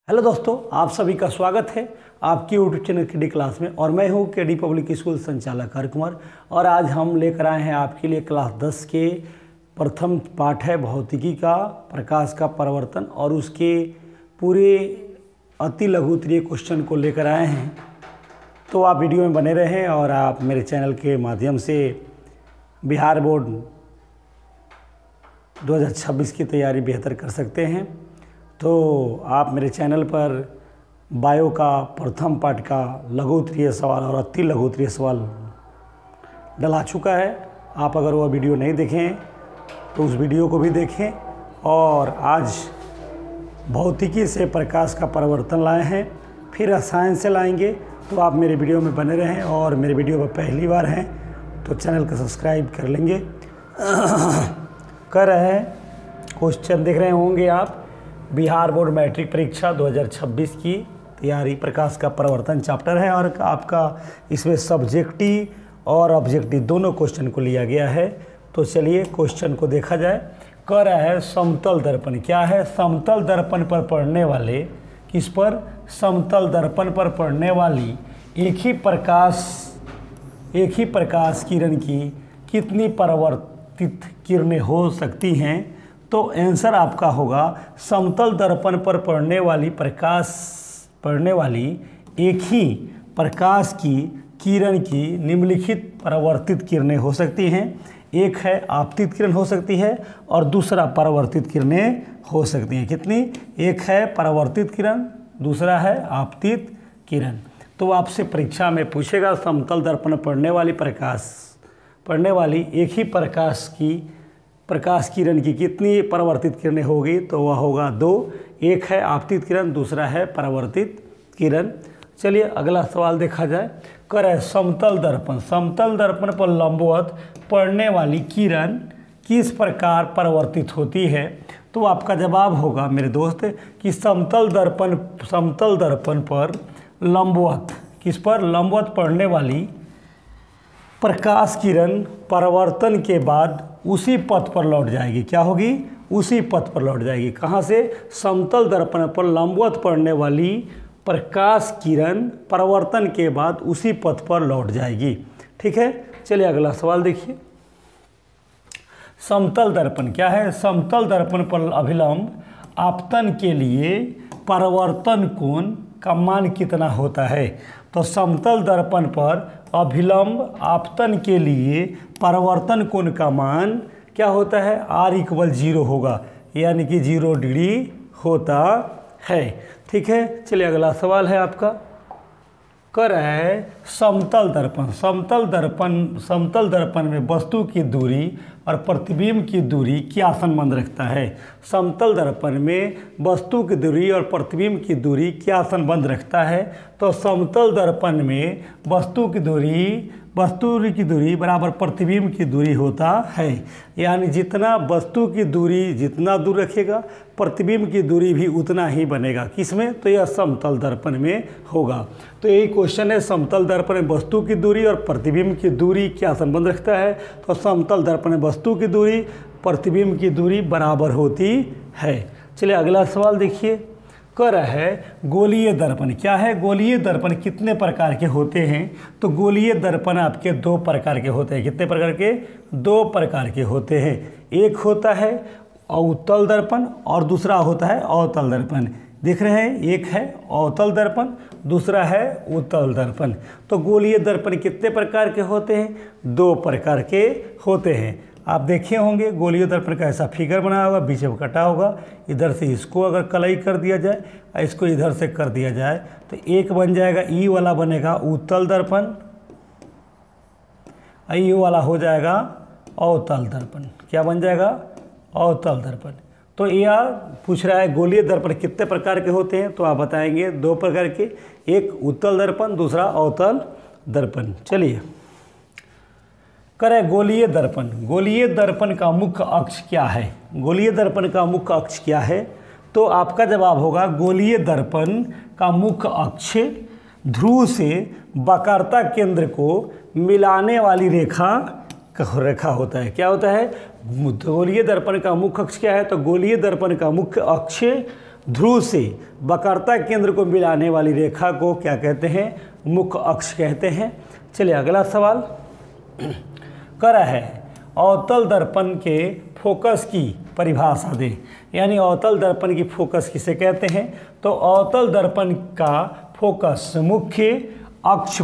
Hello दोस्तों, आप सभी का स्वागत है आपकी यूट्यूब चैनल केडी क्लास में। और मैं हूं केडी पब्लिक स्कूल संचालक हर कुमार। और आज हम लेकर आए हैं आपके लिए क्लास 10 के प्रथम पाठ है भौतिकी का प्रकाश का परिवर्तन, और उसके पूरे अति लघु उत्तरीय क्वेश्चन को लेकर आए हैं। तो आप वीडियो में बने रहें और आप मेरे चैनल के माध्यम से बिहार बोर्ड 2026 की तैयारी बेहतर कर सकते हैं। तो आप मेरे चैनल पर बायो का प्रथम पाठ का लघु उत्तरीय सवाल और अति लघु उत्तरीय सवाल डला चुका है। आप अगर वह वीडियो नहीं देखें तो उस वीडियो को भी देखें। और आज भौतिकी से प्रकाश का परिवर्तन लाए हैं, फिर रसायन से लाएंगे। तो आप मेरे वीडियो में बने रहें, और मेरे वीडियो पर पहली बार हैं तो चैनल को सब्सक्राइब कर लेंगे। कर रहे हैं क्वेश्चन देख रहे होंगे आप, बिहार बोर्ड मैट्रिक परीक्षा 2026 की तैयारी प्रकाश का परिवर्तन चैप्टर है। और आपका इसमें सब्जेक्टिव और ऑब्जेक्टिव दोनों क्वेश्चन को लिया गया है। तो चलिए क्वेश्चन को देखा जाए। कह रहा है समतल दर्पण क्या है? समतल दर्पण पर पड़ने वाले, किस पर? समतल दर्पण पर पड़ने वाली एक ही प्रकाश किरण की कितनी परावर्तित किरणें हो सकती हैं? तो आंसर आपका होगा समतल दर्पण पर पड़ने वाली एक ही प्रकाश की किरण की निम्नलिखित परावर्तित किरणें हो सकती हैं। एक है आपतित किरण हो सकती है और दूसरा परावर्तित किरणें हो सकती हैं। कितनी? एक है परावर्तित किरण, दूसरा है आपतित किरण। तो आपसे परीक्षा में पूछेगा समतल दर्पण पर पड़ने वाली एक ही प्रकाश किरण की कितनी परावर्तित किरणें होगी? तो वह होगा 2। एक है आपतित किरण, दूसरा है परावर्तित किरण। चलिए अगला सवाल देखा जाए। करें समतल दर्पण पर लंबवत पड़ने वाली किरण किस प्रकार परावर्तित होती है? तो आपका जवाब होगा मेरे दोस्त कि समतल दर्पण पर लंबवत, किस पर? लंबवत पड़ने वाली प्रकाश किरण परावर्तन के बाद उसी पथ पर लौट जाएगी। क्या होगी? उसी पथ पर लौट जाएगी। कहाँ से? समतल दर्पण पर लंबवत पड़ने वाली प्रकाश किरण परावर्तन के बाद उसी पथ पर लौट जाएगी। ठीक है, चलिए अगला सवाल देखिए। समतल दर्पण क्या है? समतल दर्पण पर अभिलंब आपतन के लिए परावर्तन कोण का मान कितना होता है? तो समतल दर्पण पर अभिलंब आपतन के लिए परावर्तन कोण का मान क्या होता है? R=0 होगा, यानी कि 0 डिग्री होता है। ठीक है, चलिए अगला सवाल है आपका। कर रहा है समतल दर्पण में वस्तु की दूरी और प्रतिबिंब की दूरी क्या संबंध रखता है? समतल दर्पण में वस्तु की दूरी और प्रतिबिंब की दूरी क्या संबंध रखता है? तो समतल दर्पण में वस्तु की दूरी बराबर प्रतिबिंब की दूरी होता है। यानी जितना वस्तु की दूरी जितना दूर रखेगा, प्रतिबिंब की दूरी भी उतना ही बनेगा। किसमें? तो यह समतल दर्पण में होगा। तो यही क्वेश्चन है, समतल दर्पण में वस्तु की दूरी और प्रतिबिंब की दूरी क्या संबंध रखता है? तो समतल दर्पण में वस्तु की दूरी प्रतिबिंब की दूरी बराबर होती है। चलिए अगला सवाल देखिए। कह रहा है गोलीय दर्पण क्या है? गोलीय दर्पण कितने प्रकार के होते हैं? तो गोलीय दर्पण आपके 2 प्रकार के होते हैं। कितने प्रकार के? 2 प्रकार के होते हैं। एक होता है अवतल दर्पण और दूसरा होता है अवतल दर्पण। देख रहे हैं, एक है अवतल दर्पण, दूसरा है उत्तल दर्पण। तो गोलीय दर्पण कितने प्रकार के होते हैं? 2 प्रकार के होते हैं। आप देखे होंगे गोलीय दर्पण का ऐसा फिगर बनाया होगा, बीच में कटा होगा। इधर से इसको अगर कलई कर दिया जाए और इसको इधर से कर दिया जाए तो एक बन जाएगा, ई वाला बनेगा उत्तल दर्पण, ई वाला हो जाएगा अवतल दर्पण। क्या बन जाएगा? अवतल दर्पण। तो यह पूछ रहा है गोलीय दर्पण कितने प्रकार के होते हैं? तो आप बताएंगे 2 प्रकार के, एक उत्तल दर्पण, दूसरा अवतल दर्पण। चलिए करें गोलीय दर्पण का मुख्य अक्ष क्या है? गोलीय दर्पण का मुख्य अक्ष क्या है? तो आपका जवाब होगा गोलीय दर्पण का मुख्य अक्ष ध्रुव से वक्रता केंद्र को मिलाने वाली रेखा होता है। क्या होता है? गोलीय दर्पण का मुख्य अक्ष क्या है? तो गोलीय दर्पण का मुख्य अक्ष ध्रुव से वक्रता केंद्र को मिलाने वाली रेखा को क्या कहते हैं? मुख्य अक्ष कहते हैं। चलिए अगला सवाल कर है अवतल दर्पण के फोकस की परिभाषा दें। यानी अवतल दर्पण की फोकस किसे कहते हैं? तो अवतल दर्पण का फोकस मुख्य अक्ष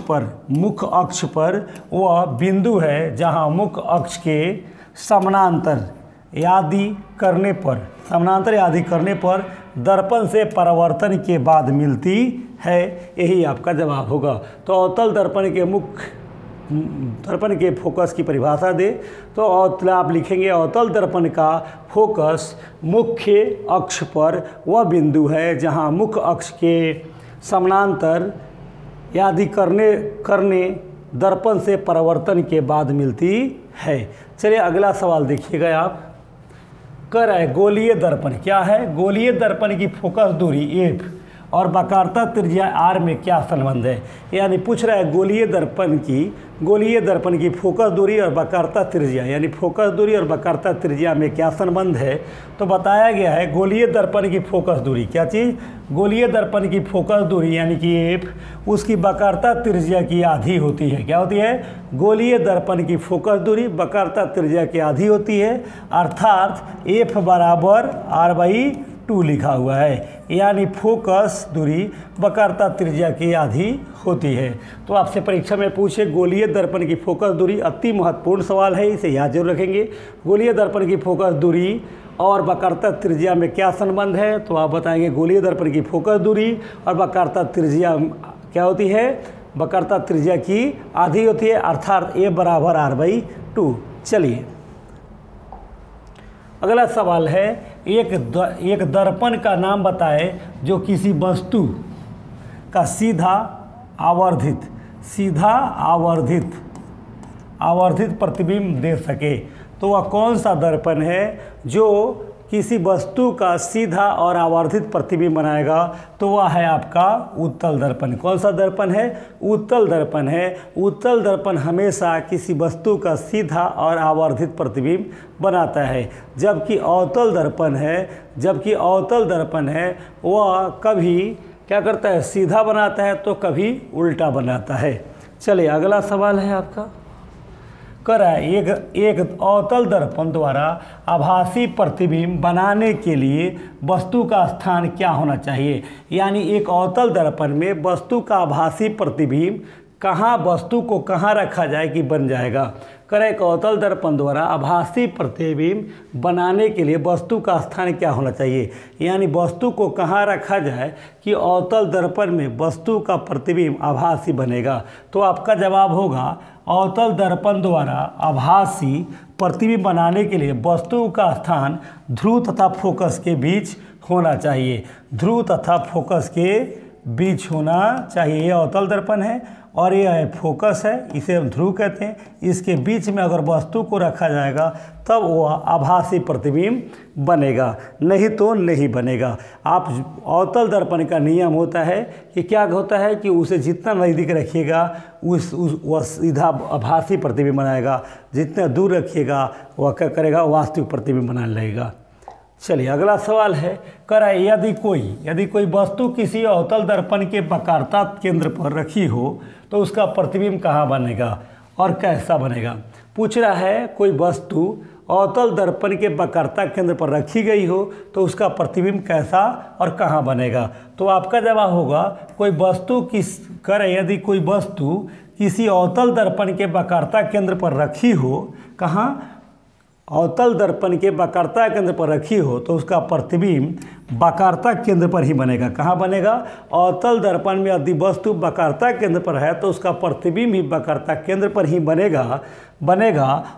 पर वह बिंदु है जहां मुख्य अक्ष के समानांतर यादी करने पर दर्पण से परावर्तन के बाद मिलती है। यही आपका जवाब होगा। तो अवतल दर्पण के फोकस की परिभाषा दे तो आप लिखेंगे अवतल दर्पण का फोकस मुख्य अक्ष पर वह बिंदु है जहां मुख्य अक्ष के समानांतर यादी करने दर्पण से परावर्तन के बाद मिलती है। चलिए अगला सवाल देखिएगा आप। कर है गोलीय दर्पण क्या है? गोलीय दर्पण की फोकस दूरी f और वक्रता त्रिज्या r में क्या संबंध है? यानी पूछ रहा है गोलीय दर्पण की फोकस दूरी और वक्रता त्रिज्या, यानी फोकस दूरी और वक्रता त्रिज्या में क्या संबंध है? तो बताया गया है गोलीय दर्पण की फोकस दूरी, क्या चीज़? गोलीय दर्पण की फोकस दूरी यानी कि f उसकी वक्रता त्रिज्या की आधी होती है। क्या होती है? गोलीय दर्पण की फोकस दूरी वक्रता त्रिज्या की आधी होती है, अर्थात f बराबर r/2 लिखा हुआ है। यानी फोकस दूरी वक्रता त्रिज्या की आधी होती है। तो आपसे परीक्षा में पूछे गोलीय दर्पण की फोकस दूरी, अति महत्वपूर्ण सवाल है, इसे याद जरूर रखेंगे। गोलीय दर्पण की फोकस दूरी और वक्रता त्रिज्या में क्या संबंध है? तो आप बताएंगे गोलीय दर्पण की फोकस दूरी और वक्रता त्रिज्या क्या होती है? वक्रता त्रिज्या की आधी होती है, अर्थात a बराबर r/2। चलिए अगला सवाल है एक दर्पण का नाम बताए जो किसी वस्तु का सीधा आवर्धित प्रतिबिंब दे सके। तो वह कौन सा दर्पण है जो किसी वस्तु का सीधा और आवर्धित प्रतिबिंब बनाएगा? तो वह है आपका उत्तल दर्पण। कौन सा दर्पण है? उत्तल दर्पण है। उत्तल दर्पण हमेशा किसी वस्तु का सीधा और आवर्धित प्रतिबिंब बनाता है, जबकि अवतल दर्पण है वह कभी क्या करता है? सीधा बनाता है तो कभी उल्टा बनाता है। चलिए अगला सवाल है आपका। कर एक अवतल दर्पण द्वारा आभासी प्रतिबिंब बनाने के लिए वस्तु का स्थान क्या होना चाहिए? यानी एक अवतल दर्पण में वस्तु का आभासी प्रतिबिंब वस्तु को कहाँ रखा जाए कि बन जाएगा? कर एक अवतल दर्पण द्वारा आभासी प्रतिबिंब बनाने के लिए वस्तु का स्थान क्या होना चाहिए? यानी वस्तु को कहाँ रखा जाए कि अवतल दर्पण में वस्तु का प्रतिबिंब आभासी बनेगा? तो आपका जवाब होगा अवतल दर्पण द्वारा आभासी प्रतिबिंब बनाने के लिए वस्तु का स्थान ध्रुव तथा फोकस के बीच होना चाहिए। ध्रुव तथा फोकस के बीच होना चाहिए। ये अवतल दर्पण है और यह है फोकस है, इसे हम ध्रुव कहते हैं। इसके बीच में अगर वस्तु को रखा जाएगा तब वह आभासी प्रतिबिंब बनेगा, नहीं तो नहीं बनेगा। आप अवतल दर्पण का नियम होता है कि क्या होता है कि उसे जितना नज़दीक रखिएगा वह सीधा आभासी प्रतिबिंब बनाएगा, जितना दूर रखिएगा वह क्या करेगा? वास्तविक प्रतिबिंब बनाने लगेगा। चलिए अगला सवाल है। कर यदि कोई वस्तु किसी अवतल दर्पण के वक्रता केंद्र पर रखी हो तो उसका प्रतिबिंब कहाँ बनेगा और कैसा बनेगा? पूछ रहा है कोई वस्तु अवतल दर्पण के वक्रता केंद्र पर रखी गई हो तो उसका प्रतिबिंब कैसा और कहाँ बनेगा? तो आपका जवाब होगा यदि कोई वस्तु किसी अवतल दर्पण के वक्रता केंद्र पर रखी हो, कहाँ? अवतल दर्पण के वक्रता केंद्र पर रखी हो तो उसका प्रतिबिंब वक्रता केंद्र पर ही बनेगा। कहाँ बनेगा? अवतल दर्पण में यदि वस्तु वक्रता केंद्र पर है तो उसका प्रतिबिंब भी वक्रता केंद्र पर ही बनेगा।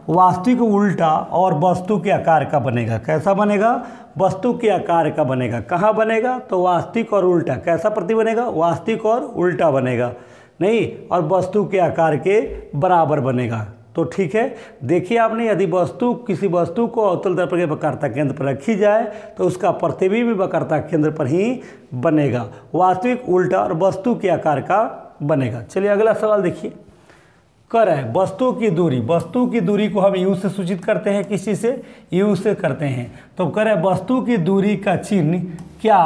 वास्तविक उल्टा और वस्तु के आकार का बनेगा। कैसा बनेगा? वस्तु के आकार का बनेगा। कहाँ बनेगा? तो वास्तविक और उल्टा। कैसा प्रतिबिंब बनेगा? वास्तविक और उल्टा बनेगा, नहीं, और वस्तु के आकार के बराबर बनेगा। तो ठीक है, देखिए आपने, यदि किसी वस्तु को अवतल दर्पण के वक्रता केंद्र पर रखी जाए तो उसका प्रतिबिंब वक्रता केंद्र पर ही बनेगा, वास्तविक उल्टा और वस्तु के आकार का बनेगा। चलिए अगला सवाल देखिए। कर है वस्तु की दूरी को हम यू से सूचित करते हैं, किस चीज़ से? यू से करते हैं। तो कर है वस्तु की दूरी का चिन्ह क्या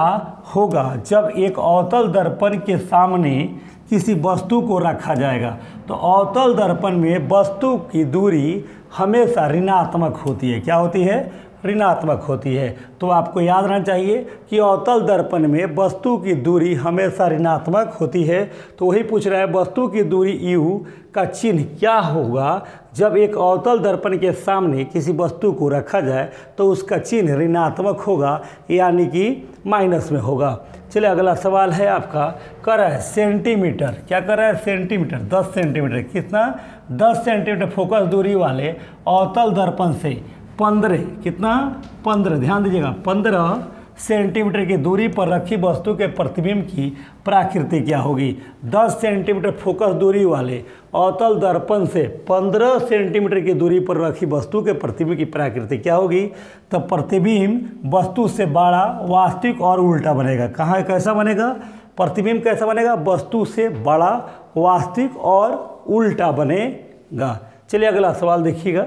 होगा जब एक अवतल दर्पण के सामने किसी वस्तु को रखा जाएगा। तो अवतल दर्पण में वस्तु की दूरी हमेशा ऋणात्मक होती है। क्या होती है? ऋणात्मक होती है। तो आपको याद रहना चाहिए कि अवतल दर्पण में वस्तु की दूरी हमेशा ऋणात्मक होती है। तो वही पूछ रहा है वस्तु की दूरी u का चिन्ह क्या होगा जब एक अवतल दर्पण के सामने किसी वस्तु को रखा जाए तो उसका चिन्ह ऋणात्मक होगा, यानी कि माइनस में होगा। चलिए अगला सवाल है आपका, कर रहा है सेंटीमीटर। क्या कर रहा है? Centimetre, 10 centimetre. कितना? 10 सेंटीमीटर फोकस दूरी वाले अवतल दर्पण से 15, कितना? 15, ध्यान दीजिएगा, 15 सेंटीमीटर की दूरी पर रखी वस्तु के प्रतिबिंब की प्रकृति क्या होगी। 10 सेंटीमीटर फोकस दूरी वाले अवतल दर्पण से 15 सेंटीमीटर की दूरी पर रखी वस्तु के प्रतिबिंब की प्रकृति क्या होगी। तो प्रतिबिंब वस्तु से बड़ा, वास्तविक और उल्टा बनेगा। कहाँ कैसा बनेगा? प्रतिबिंब कैसा बनेगा? वस्तु से बड़ा, वास्तविक और उल्टा बनेगा। चलिए अगला सवाल देखिएगा।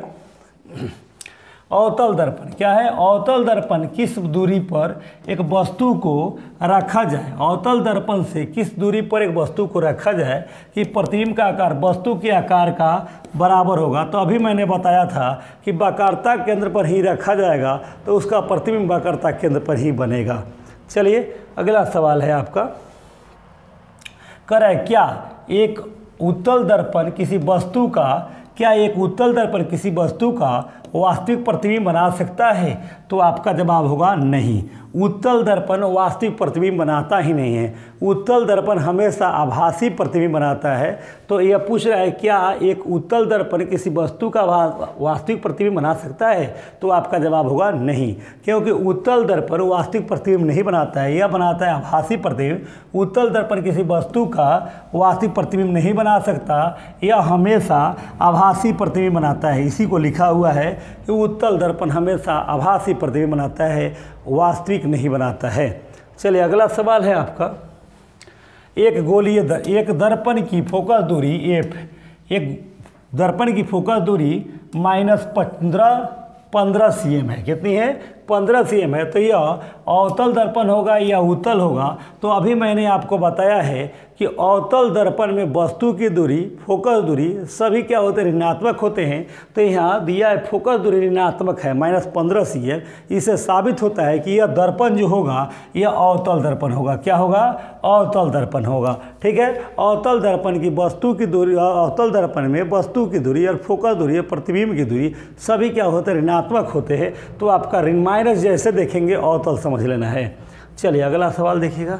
अवतल दर्पण क्या है? अवतल दर्पण किस दूरी पर एक वस्तु को रखा जाए। अवतल दर्पण से किस दूरी पर एक वस्तु को रखा जाए कि प्रतिबिंब का आकार वस्तु के आकार का बराबर होगा। तो अभी मैंने बताया था कि वक्रता केंद्र पर ही रखा जाएगा तो उसका प्रतिबिंब वक्रता केंद्र पर ही बनेगा। चलिए अगला सवाल है आपका, करे क्या एक उत्तल दर्पण किसी वस्तु का किसी वस्तु का वास्तविक प्रतिबिंब बना सकता है। तो आपका जवाब होगा नहीं। उत्तल दर्पण वास्तविक प्रतिबिंब बनाता ही नहीं है। उत्तल दर्पण हमेशा आभासी प्रतिबिंब बनाता है। तो यह पूछ रहा है क्या एक उत्तल दर्पण किसी वस्तु का वास्तविक प्रतिबिंब बना सकता है। तो आपका जवाब होगा नहीं, क्योंकि उत्तल दर्पण वास्तविक प्रतिबिंब नहीं बनाता है, यह बनाता है आभासी प्रतिबिंब। उत्तल दर्पण किसी वस्तु का वास्तविक प्रतिबिंब नहीं बना सकता, यह हमेशा आभासी प्रतिबिंब बनाता है। इसी को लिखा हुआ है कि उत्तल दर्पण हमेशा आभासी प्रतिबिंब बनाता है, वास्तविक नहीं बनाता है। चलिए अगला सवाल है आपका, एक दर्पण की फोकस दूरी f, एक दर्पण की फोकस दूरी -15 cm है। कितनी है? 15 cm है। तो यह अवतल दर्पण होगा या उत्तल होगा। तो अभी मैंने आपको बताया है कि अवतल दर्पण में वस्तु की दूरी, फोकस दूरी सभी क्या होते हैं? ऋणात्मक होते हैं। तो यहाँ दिया है फोकस दूरी ऋणात्मक है -15 cm। इससे साबित होता है कि यह दर्पण जो होगा यह अवतल दर्पण होगा। क्या होगा? अवतल दर्पण होगा। ठीक है, अवतल दर्पण की वस्तु की दूरी, अवतल दर्पण में वस्तु की दूरी और फोकस दूरी और प्रतिबिंब की दूरी सभी क्या होते हैं? ऋणात्मक होते हैं। तो आपका माइनस जैसे देखेंगे अवतल समझ लेना है। चलिए अगला सवाल देखिएगा,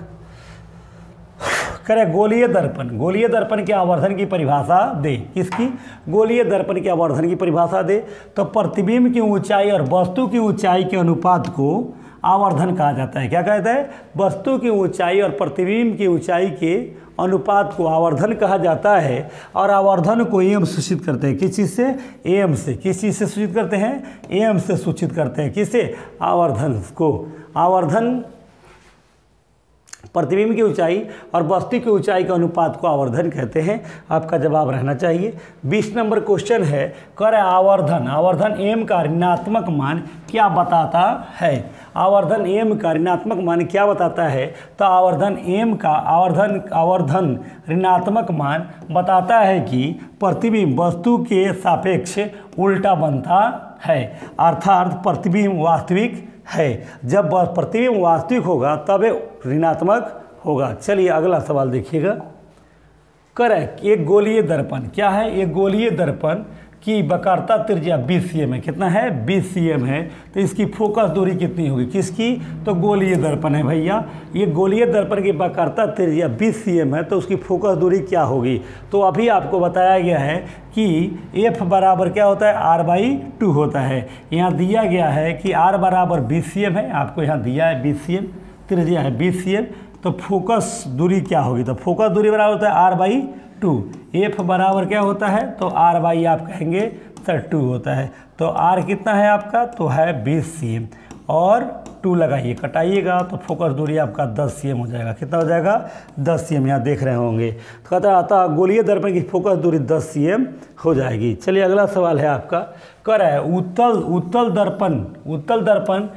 करें गोलीय दर्पण। गोलीय दर्पण के आवर्धन की परिभाषा दे। किसकी? गोलीय दर्पण के आवर्धन की परिभाषा दे। तो प्रतिबिंब की ऊंचाई और वस्तु की ऊंचाई के अनुपात को आवर्धन कहा जाता है। क्या कहता है? वस्तु की ऊंचाई और प्रतिबिंब की ऊंचाई के अनुपात को आवर्धन कहा जाता है। और आवर्धन को एम सूचित करते हैं। किस चीज़ से? एम से। किस चीज़ से सूचित करते हैं? एम से सूचित करते हैं। किससे? आवर्धन को। आवर्धन प्रतिबिंब की ऊंचाई और वस्तु की ऊंचाई के अनुपात को आवर्धन कहते हैं। आपका जवाब रहना चाहिए। 20 नंबर क्वेश्चन है, कर आवर्धन। आवर्धन एम का ऋणात्मक मान क्या बताता है? आवर्धन एम का ऋणात्मक मान क्या बताता है? तो आवर्धन एम का आवर्धन ऋणात्मक मान बताता है कि प्रतिबिंब वस्तु के सापेक्ष उल्टा बनता है, अर्थात प्रतिबिंब वास्तविक है। जब प्रतिबिंब वास्तविक होगा तब ऋणात्मक होगा। चलिए अगला सवाल देखिएगा, करें एक गोलीय दर्पण। क्या है? एक गोलीय दर्पण की वक्रता त्रिज्या 20 cm है। कितना है? 20 cm है। तो इसकी फोकस दूरी कितनी होगी? किसकी? तो गोलीय दर्पण है भैया। ये गोलीय दर्पण की वक्रता त्रिज्या 20 cm है। तो उसकी फोकस दूरी क्या होगी? तो अभी आपको बताया गया है कि f बराबर क्या होता है? r/2 होता है। यहाँ दिया गया है कि r बराबर 20 cm है। आपको यहाँ दिया है 20 cm, त्रिज्या है 20 cm। तो फोकस दूरी क्या होगी? तो फोकस दूरी बराबर होता है r/2। f बराबर क्या होता है? तो r/ आप कहेंगे सर 2 होता है। तो r कितना है आपका? तो है 20 cm और 2 लगाइए, कटाइएगा तो फोकस दूरी आपका 10 cm हो जाएगा। कितना हो जाएगा? 10 cm। यहाँ देख रहे होंगे। तो कहता आता गोलीय दर्पण की फोकस दूरी 10 cm हो जाएगी। चलिए अगला सवाल है आपका, कर है उत्तल दर्पण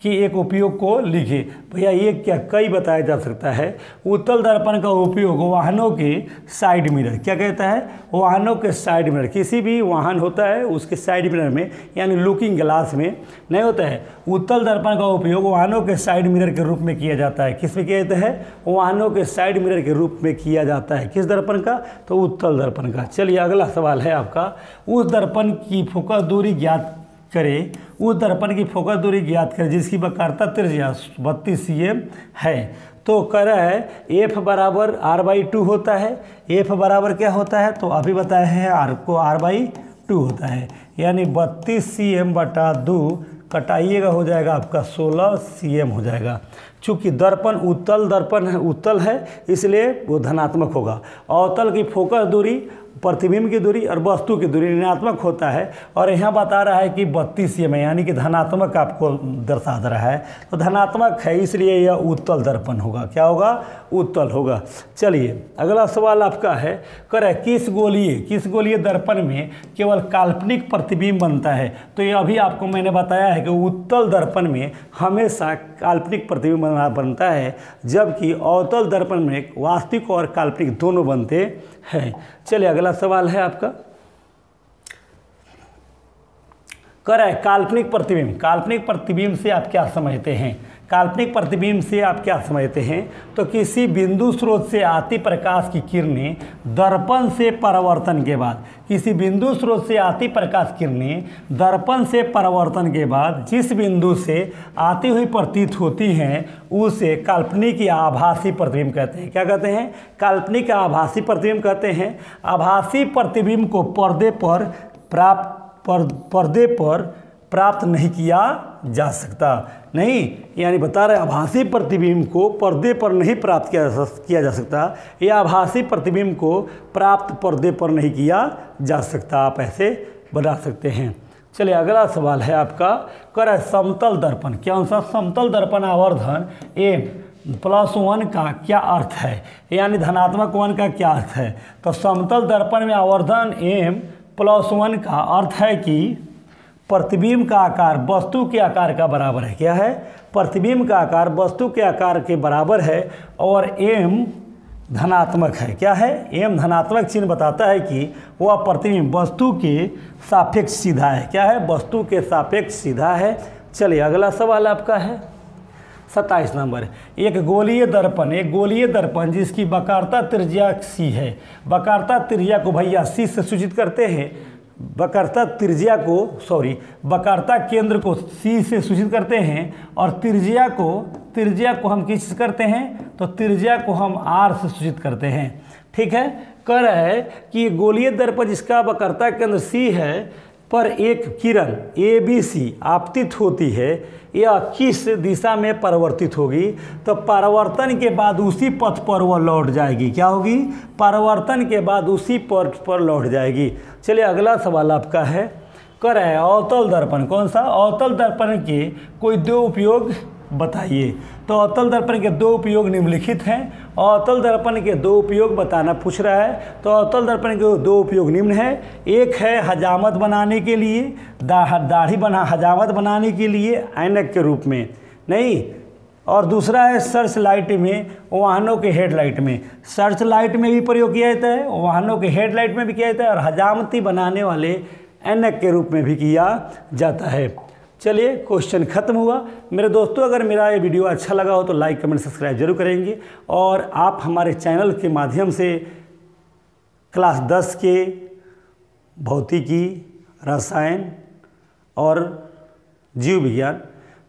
कि एक उपयोग को लिखे। भैया ये क्या कई बताया जा सकता है। उत्तल दर्पण का उपयोग वाहनों के साइड मिरर, क्या कहता है, वाहनों के साइड मिरर, किसी भी वाहन होता है उसके साइड मिरर में यानी लुकिंग ग्लास में नहीं होता है। उत्तल दर्पण का उपयोग वाहनों के साइड मिरर के रूप में किया जाता है। किस में किया जाता है, वाहनों के साइड मिरर के रूप में किया जाता है। किस दर्पण का, तो उत्तल दर्पण का। चलिए अगला सवाल है आपका, उस दर्पण की फोकस दूरी ज्ञात करें, उस दर्पण की फोकस दूरी ज्ञात करें जिसकी वक्रता त्रिज्या 32 cm है। तो कह रहा है एफ बराबर r/2 होता है। एफ बराबर क्या होता है, तो अभी बताए हैं आर को r/2 होता है, यानी 32 cm/2 कटाइएगा हो जाएगा आपका 16 cm हो जाएगा। चूँकि दर्पण उत्तल दर्पण है, उत्तल है, इसलिए वो धनात्मक होगा। अवतल की फोकस दूरी, प्रतिबिंब की दूरी और वस्तु की दूरी ऋणात्मक होता है, और यहाँ बता रहा है कि 32 cm यानी कि धनात्मक आपको दर्शा रहा है, तो धनात्मक है इसलिए यह उत्तल दर्पण होगा। क्या होगा, उत्तल होगा। चलिए अगला सवाल आपका है, करें किस गोलीय दर्पण में केवल काल्पनिक प्रतिबिंब बनता है। तो ये अभी आपको मैंने बताया है कि उत्तल दर्पण में हमेशा काल्पनिक प्रतिबिंब बनता है, जबकि अवतल दर्पण में वास्तविक और काल्पनिक दोनों बनते हैं। चलिए अगला सवाल है आपका, करें काल्पनिक प्रतिबिंब। काल्पनिक प्रतिबिंब से आप क्या समझते हैं, काल्पनिक प्रतिबिंब से आप क्या समझते हैं, तो किसी बिंदु स्रोत से आती प्रकाश की किरणें दर्पण से परावर्तन के बाद, किसी बिंदु स्रोत से आती प्रकाश किरणें दर्पण से परावर्तन के बाद जिस बिंदु से आती हुई प्रतीत होती हैं उसे काल्पनिक या आभासी प्रतिबिंब कहते हैं। क्या कहते हैं, काल्पनिक या आभासी प्रतिबिंब कहते हैं। आभासी प्रतिबिंब को पर्दे पर प्राप्त नहीं किया जा सकता। नहीं, यानी बता रहे आभासी प्रतिबिंब को पर्दे पर नहीं प्राप्त किया जा सकता, या आभासी प्रतिबिंब को प्राप्त पर्दे पर नहीं किया जा सकता। आप ऐसे बना सकते हैं। चलिए अगला सवाल है आपका, करें समतल दर्पण। क्या सा समतल दर्पण आवर्धन m+1 का क्या अर्थ है, यानी धनात्मक 1 का क्या अर्थ है। तो समतल दर्पण में आवर्धन m+1 का अर्थ है कि प्रतिबिंब का आकार वस्तु के आकार का बराबर है। क्या है, प्रतिबिंब का आकार वस्तु के आकार के बराबर है, और m धनात्मक है। क्या है, m धनात्मक चिन्ह बताता है कि वह प्रतिबिंब वस्तु के सापेक्ष सीधा है। क्या है, वस्तु के सापेक्ष सीधा है। चलिए अगला सवाल आपका है 27 नंबर, एक गोलीय दर्पण जिसकी वक्रता त्रिज्या c है। वक्रता त्रिज्या को भैया c से सूचित करते हैं, वक्रता केंद्र को C से सूचित करते हैं, और त्रिज्या को हम किस करते हैं, तो त्रिज्या को हम R से सूचित करते हैं। ठीक है, कह रहा है कि गोलीय दर्पण जिसका वक्रता केंद्र C है पर एक किरण ABC आपतित होती है, यह किस दिशा में परिवर्तित होगी, तो परावर्तन के बाद उसी पथ पर वह लौट जाएगी। क्या होगी, परावर्तन के बाद उसी पथ पर लौट जाएगी। चलिए अगला सवाल आपका है, कर है अवतल दर्पण। कौन सा, अवतल दर्पण के कोई दो उपयोग बताइए। तो अवतल दर्पण के दो उपयोग निम्नलिखित हैं। अवतल दर्पण के दो उपयोग बताना पूछ रहा है। तो अवतल दर्पण के दो उपयोग निम्न है। एक है हजामत बनाने के लिए, हजामत बनाने के लिए ऐनक के रूप में नहीं, और दूसरा है सर्च लाइट में, वाहनों के हेडलाइट में। सर्च लाइट में भी प्रयोग किया जाता है, वाहनों के हेडलाइट में भी किया जाता है, और हजामती बनाने वाले ऐनक के रूप में भी किया जाता है। चलिए क्वेश्चन खत्म हुआ। मेरे दोस्तों, अगर मेरा ये वीडियो अच्छा लगा हो तो लाइक कमेंट सब्सक्राइब जरूर करेंगे, और आप हमारे चैनल के माध्यम से क्लास 10 के भौतिकी, रसायन और जीव विज्ञान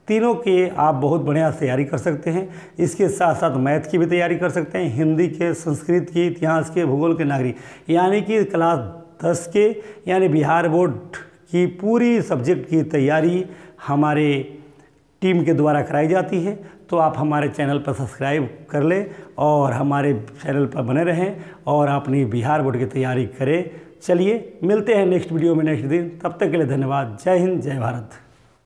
तीनों के आप बहुत बढ़िया तैयारी कर सकते हैं। इसके साथ साथ मैथ की भी तैयारी कर सकते हैं, हिंदी के, संस्कृत के, इतिहास के, भूगोल के, नागरिक, यानी कि क्लास 10 के यानी बिहार बोर्ड की पूरी सब्जेक्ट की तैयारी हमारे टीम के द्वारा कराई जाती है। तो आप हमारे चैनल पर सब्सक्राइब कर लें और हमारे चैनल पर बने रहें और अपनी बिहार बोर्ड की तैयारी करें। चलिए मिलते हैं नेक्स्ट वीडियो में नेक्स्ट दिन, तब तक के लिए धन्यवाद। जय हिंद, जय भारत।